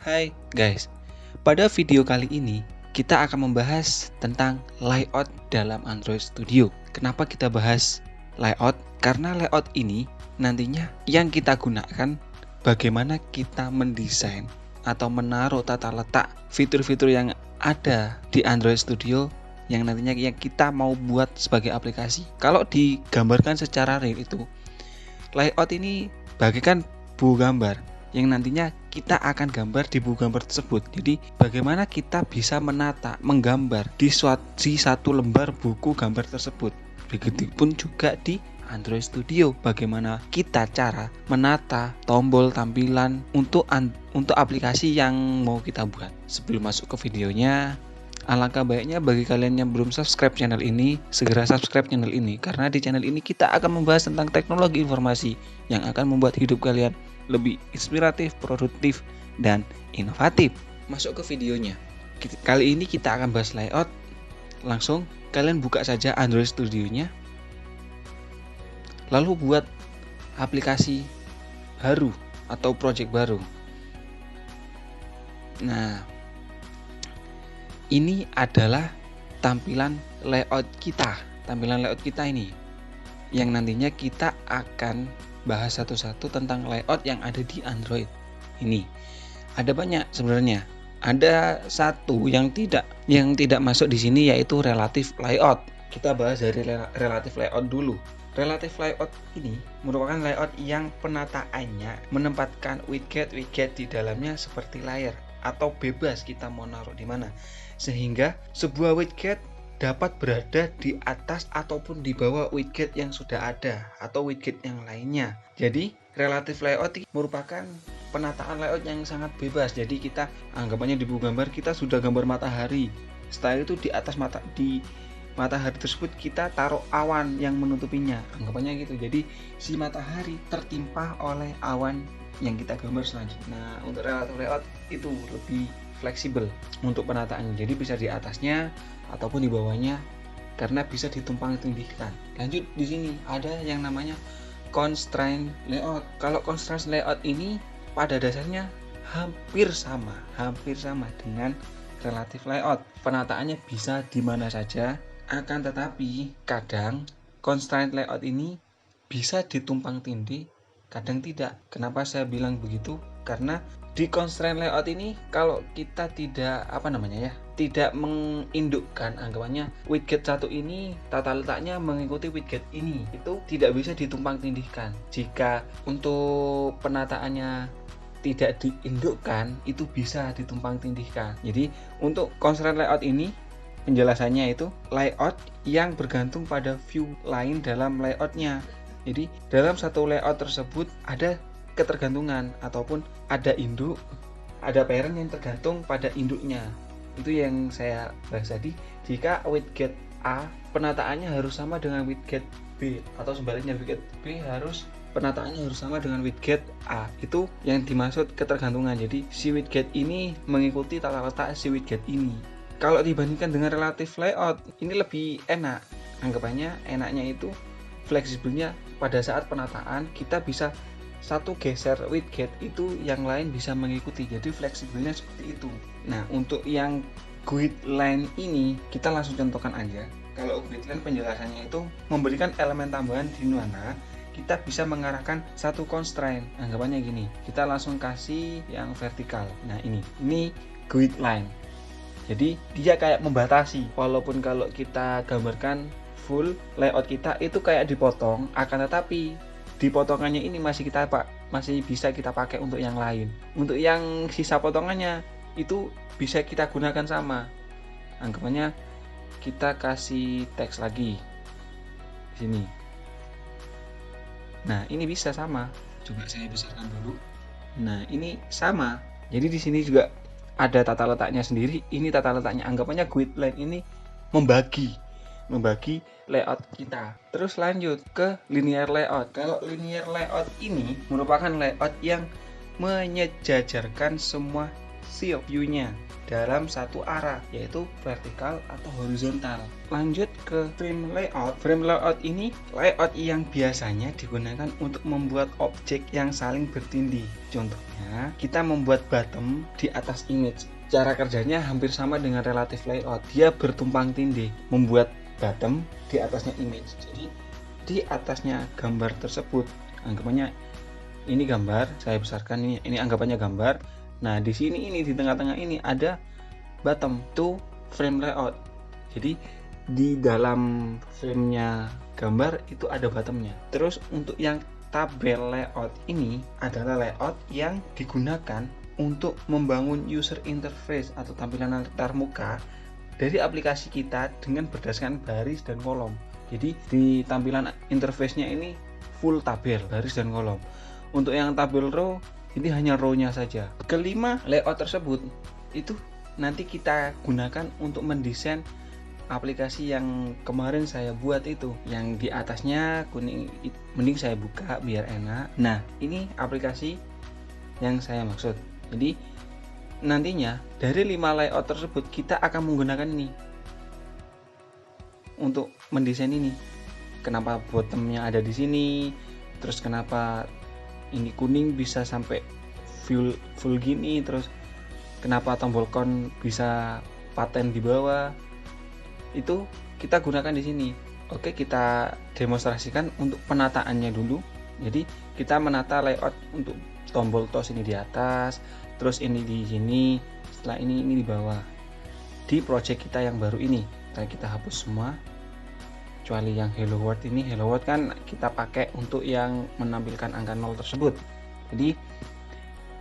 Hai guys, pada video kali ini kita akan membahas tentang layout dalam Android Studio. Kenapa kita bahas layout? Karena layout ini nantinya yang kita gunakan bagaimana kita mendesain atau menaruh tata letak fitur-fitur yang ada di Android Studio yang nantinya yang kita mau buat sebagai aplikasi. Kalau digambarkan secara real itu, layout ini bagaikan buku gambar yang nantinya kita akan gambar di buku gambar tersebut. Jadi bagaimana kita bisa menggambar di satu lembar buku gambar tersebut. Begitupun juga di Android Studio, bagaimana kita cara menata tombol tampilan untuk aplikasi yang mau kita buat. Sebelum masuk ke videonya, alangkah baiknya bagi kalian yang belum subscribe channel ini, segera subscribe channel ini, karena di channel ini kita akan membahas tentang teknologi informasi yang akan membuat hidup kalian lebih inspiratif, produktif, dan inovatif. Masuk ke videonya. Kali ini kita akan bahas layout. Langsung kalian buka saja Android Studio-nya. Lalu buat aplikasi baru atau project baru. Nah, ini adalah tampilan layout kita. Tampilan layout kita ini yang nantinya kita akan bahas satu-satu tentang layout yang ada di Android ini. Ada banyak sebenarnya. Ada satu yang tidak masuk di sini, yaitu relative layout. Kita bahas dari relative layout dulu. Relative layout ini merupakan layout yang penataannya menempatkan widget-widget di dalamnya seperti layar atau bebas kita mau naruh di mana, sehingga sebuah widget dapat berada di atas ataupun di bawah widget yang sudah ada atau widget yang lainnya. Jadi relative layout merupakan penataan layout yang sangat bebas. Jadi kita anggapannya di buku gambar kita sudah gambar matahari. Setelah itu di atas matahari tersebut kita taruh awan yang menutupinya. Anggapannya gitu. Jadi si matahari tertimpa oleh awan yang kita gambar selanjutnya. Nah, untuk relative layout itu lebih fleksibel untuk penataannya. Jadi bisa di atasnya ataupun di bawahnya karena bisa ditumpang-tindihkan. Lanjut, di sini ada yang namanya constraint layout. Kalau constraint layout ini pada dasarnya hampir sama dengan relative layout. Penataannya bisa di mana saja, akan tetapi kadang constraint layout ini bisa ditumpang-tindih, kadang tidak. Kenapa saya bilang begitu? Karena di constraint layout ini kalau kita tidak tidak mengindukkan, anggapannya widget satu ini tata letaknya mengikuti widget ini, itu tidak bisa ditumpang-tindihkan. Jika untuk penataannya tidak diindukkan, itu bisa ditumpang-tindihkan. Jadi untuk constraint layout ini penjelasannya itu layout yang bergantung pada view lain dalam layoutnya. Jadi dalam satu layout tersebut ada ketergantungan ataupun ada induk, ada parent yang tergantung pada induknya. Itu yang saya bahas tadi. Jika widget A penataannya harus sama dengan widget B, atau sebaliknya widget B penataannya harus sama dengan widget A. Itu yang dimaksud ketergantungan. Jadi si widget ini mengikuti tata letak si widget ini. Kalau dibandingkan dengan relative layout, ini lebih enak. Anggapannya enaknya itu fleksibelnya pada saat penataan kita bisa satu geser widget itu yang lain bisa mengikuti, jadi fleksibelnya seperti itu. Nah, untuk yang grid line ini kita langsung contohkan aja. Kalau grid line penjelasannya itu memberikan elemen tambahan di mana kita bisa mengarahkan satu constraint. Anggapannya gini, kita langsung kasih yang vertikal. Nah, ini grid line. Jadi dia kayak membatasi, walaupun kalau kita gambarkan full layout kita itu kayak dipotong, akan tetapi di potongannya ini masih bisa kita pakai untuk yang lain. Untuk yang sisa potongannya itu bisa kita gunakan sama. Anggapannya kita kasih teks lagi di sini. Nah, ini bisa sama. Coba saya besarkan dulu. Nah, ini sama. Jadi di sini juga ada tata letaknya sendiri. Ini tata letaknya. Anggapannya grid line ini membagi layout kita. Terus lanjut ke linear layout. Kalau linear layout ini merupakan layout yang menyejajarkan semua shield view-nya dalam satu arah, yaitu vertikal atau horizontal. Lanjut ke frame layout. Frame layout ini layout yang biasanya digunakan untuk membuat objek yang saling bertindih. Contohnya, kita membuat bottom di atas image. Cara kerjanya hampir sama dengan relative layout. Dia bertumpang tindih, membuat bottom di atasnya image. Jadi di atasnya gambar tersebut, anggapannya ini gambar, saya besarkan ini anggapannya gambar. Nah, di sini ini di tengah-tengah ini ada bottom to frame layout. Jadi di dalam framenya gambar itu ada bottomnya. Terus untuk yang tabel layout ini adalah layout yang digunakan untuk membangun user interface atau tampilan antarmuka dari aplikasi kita dengan berdasarkan baris dan kolom. Jadi di tampilan interface-nya ini full tabel, baris dan kolom. Untuk yang tabel row ini hanya row-nya saja. Kelima layout tersebut itu nanti kita gunakan untuk mendesain aplikasi yang kemarin saya buat itu, yang di atasnya kuning. Mending saya buka biar enak. Nah, ini aplikasi yang saya maksud. Jadi nantinya dari 5 layout tersebut kita akan menggunakan ini untuk mendesain ini. Kenapa bottomnya ada di sini, terus kenapa ini kuning bisa sampai full gini, terus kenapa tombol con bisa paten di bawah, itu kita gunakan di sini. Oke, kita demonstrasikan untuk penataannya dulu. Jadi kita menata layout untuk tombol tos ini di atas, terus ini di sini, setelah ini di bawah. Di project kita yang baru ini, kita hapus semua kecuali yang hello world ini. Hello world kan kita pakai untuk yang menampilkan angka 0 tersebut. Jadi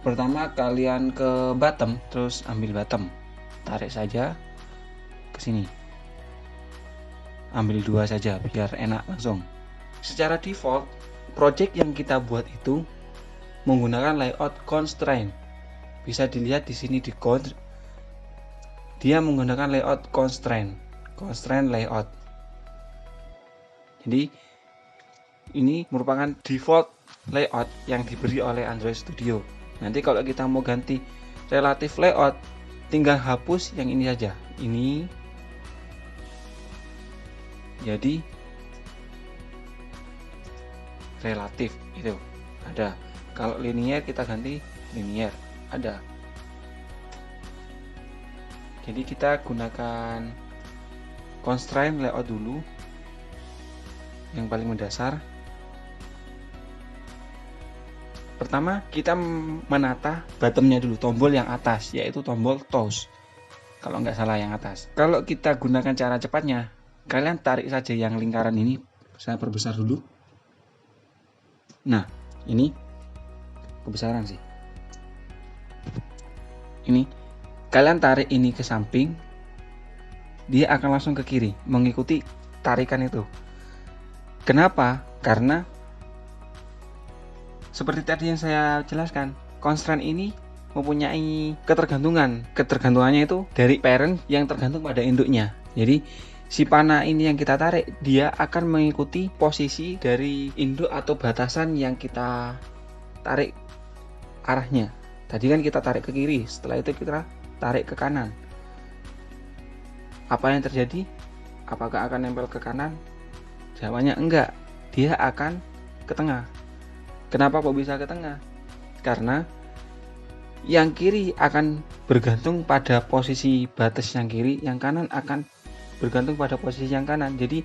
pertama kalian ke bottom, terus ambil bottom, tarik saja ke sini, ambil 2 saja biar enak langsung. Secara default project yang kita buat itu menggunakan layout constraint. Bisa dilihat di sini di code, dia menggunakan layout constraint layout. Jadi ini merupakan default layout yang diberi oleh Android Studio. Nanti kalau kita mau ganti relative layout, tinggal hapus yang ini saja. Ini jadi relatif itu ada. Kalau linear kita ganti linear, ada. Jadi kita gunakan constraint layout dulu, yang paling mendasar. Pertama kita menata bottomnya dulu, tombol yang atas, yaitu tombol toes kalau nggak salah yang atas. Kalau kita gunakan cara cepatnya, kalian tarik saja yang lingkaran ini, saya perbesar dulu. Nah, ini kebesaran sih. Ini kalian tarik ini ke samping, dia akan langsung ke kiri mengikuti tarikan itu. Kenapa? Karena seperti tadi yang saya jelaskan, constraint ini mempunyai ketergantungan. Ketergantungannya itu dari parent yang tergantung pada induknya. Jadi si panah ini yang kita tarik, dia akan mengikuti posisi dari induk atau batasan yang kita tarik arahnya. Tadi kan kita tarik ke kiri, setelah itu kita tarik ke kanan. Apa yang terjadi? Apakah akan nempel ke kanan? Jawabannya enggak, dia akan ke tengah. Kenapa kok bisa ke tengah? Karena yang kiri akan bergantung pada posisi batas yang kiri, yang kanan akan bergantung pada posisi yang kanan. Jadi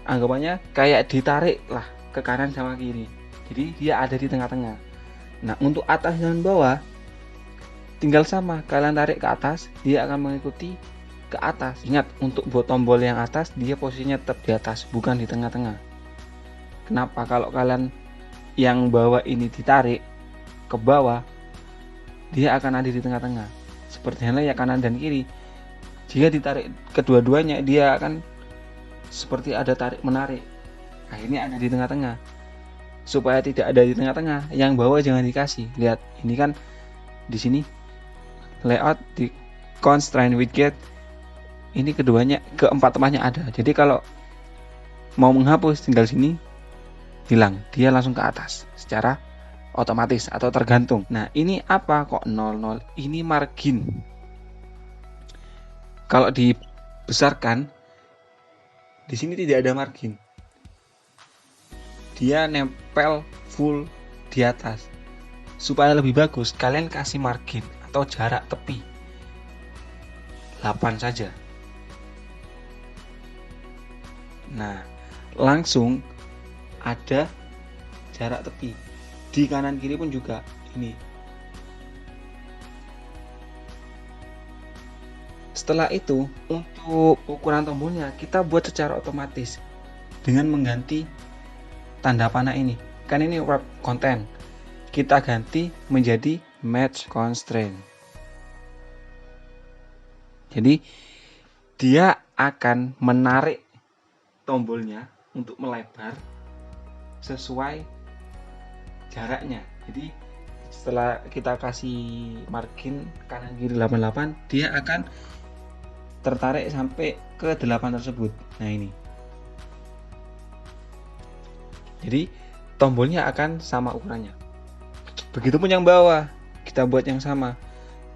anggapannya kayak ditarik lah ke kanan sama kiri. Jadi dia ada di tengah-tengah. Nah, untuk atas dan bawah tinggal sama, kalian tarik ke atas, dia akan mengikuti ke atas. Ingat, untuk buat tombol yang atas, dia posisinya tetap di atas, bukan di tengah-tengah. Kenapa? Kalau kalian yang bawah ini ditarik ke bawah, dia akan ada di tengah-tengah. Seperti halnya ya kanan dan kiri. Jika ditarik kedua-duanya, dia akan seperti ada tarik menarik. Akhirnya ada di tengah-tengah. Supaya tidak ada di tengah-tengah, yang bawah jangan dikasih. Lihat, ini kan di sini layout di constraint widget. Ini keduanya, keempat tempatnya ada. Jadi kalau mau menghapus tinggal sini, hilang, dia langsung ke atas secara otomatis atau tergantung. Nah, ini apa kok 00? Ini margin. Kalau dibesarkan, di sini tidak ada margin. Dia nempel full di atas. Supaya lebih bagus, kalian kasih margin atau jarak tepi 8 saja. Nah, langsung ada jarak tepi. Di kanan kiri pun juga ini. Setelah itu, untuk ukuran tombolnya kita buat secara otomatis dengan mengganti tanda panah ini. Kan ini wrap content. Kita ganti menjadi match constraint. Jadi dia akan menarik tombolnya untuk melebar sesuai jaraknya. Jadi setelah kita kasih margin kanan kiri 88, dia akan tertarik sampai ke 8 tersebut. Nah, ini. Jadi tombolnya akan sama ukurannya. Begitupun yang bawah, kita buat yang sama.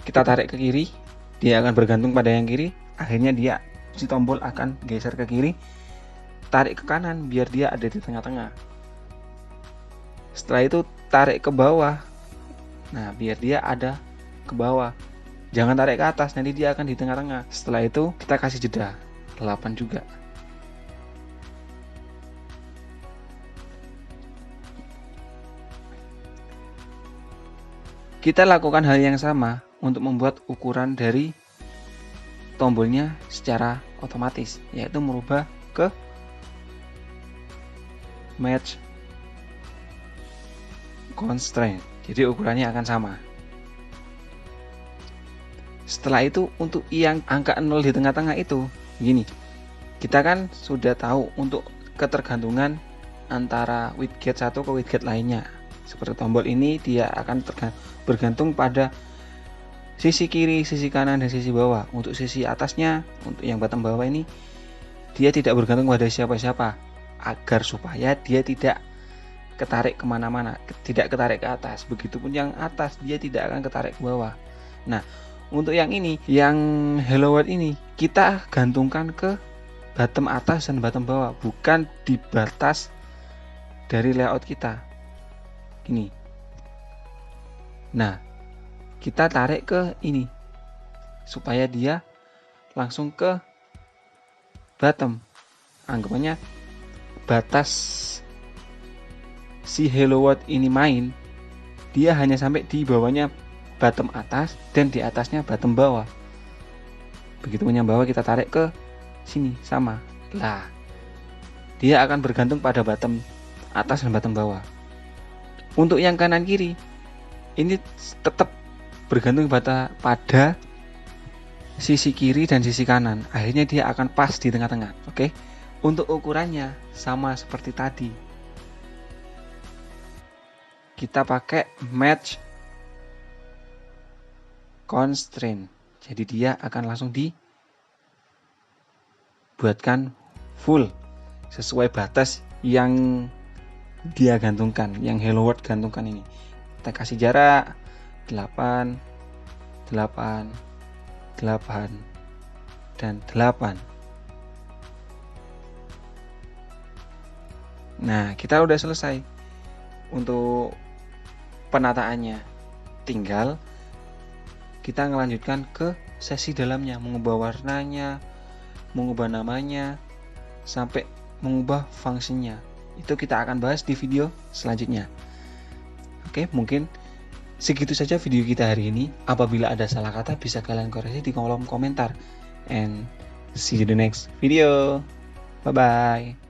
Kita tarik ke kiri, dia akan bergantung pada yang kiri. Akhirnya si tombol akan geser ke kiri. Tarik ke kanan biar dia ada di tengah-tengah. Setelah itu tarik ke bawah. Nah, biar dia ada ke bawah. Jangan tarik ke atas, nanti dia akan di tengah-tengah. Setelah itu kita kasih jeda 8 juga. Kita lakukan hal yang sama untuk membuat ukuran dari tombolnya secara otomatis, yaitu merubah ke match constraint. Jadi ukurannya akan sama. Setelah itu untuk yang angka 0 di tengah-tengah itu gini. Kita kan sudah tahu untuk ketergantungan antara widget satu ke widget lainnya. Seperti tombol ini dia akan bergantung pada sisi kiri, sisi kanan, dan sisi bawah. Untuk sisi atasnya, untuk yang bottom bawah ini dia tidak bergantung pada siapa-siapa, agar supaya dia tidak ketarik kemana-mana, tidak ketarik ke atas. Begitupun yang atas dia tidak akan ketarik ke bawah. Nah, untuk yang ini, yang Hello World ini kita gantungkan ke bottom atas dan bottom bawah, bukan di batas dari layout kita. Gini. Nah, kita tarik ke ini supaya dia langsung ke bottom. Anggapannya batas si Hello World ini main, dia hanya sampai di bawahnya bottom atas dan di atasnya bottom bawah. Begitu yang bawah kita tarik ke sini sama. Lah, dia akan bergantung pada bottom atas dan bottom bawah. Untuk yang kanan kiri ini tetap bergantung pada sisi kiri dan sisi kanan. Akhirnya dia akan pas di tengah-tengah. Oke. Untuk ukurannya sama seperti tadi. Kita pakai match constraint. Jadi dia akan langsung dibuatkan full sesuai batas yang dia gantungkan, yang Hello World gantungkan ini. Kita kasih jarak 8, 8, 8, dan 8. Nah, kita udah selesai untuk penataannya. Tinggal kita melanjutkan ke sesi dalamnya, mengubah warnanya, mengubah namanya, sampai mengubah fungsinya. Itu kita akan bahas di video selanjutnya. Oke, mungkin segitu saja video kita hari ini. Apabila ada salah kata bisa kalian koreksi di kolom komentar. And see you in the next video. Bye bye.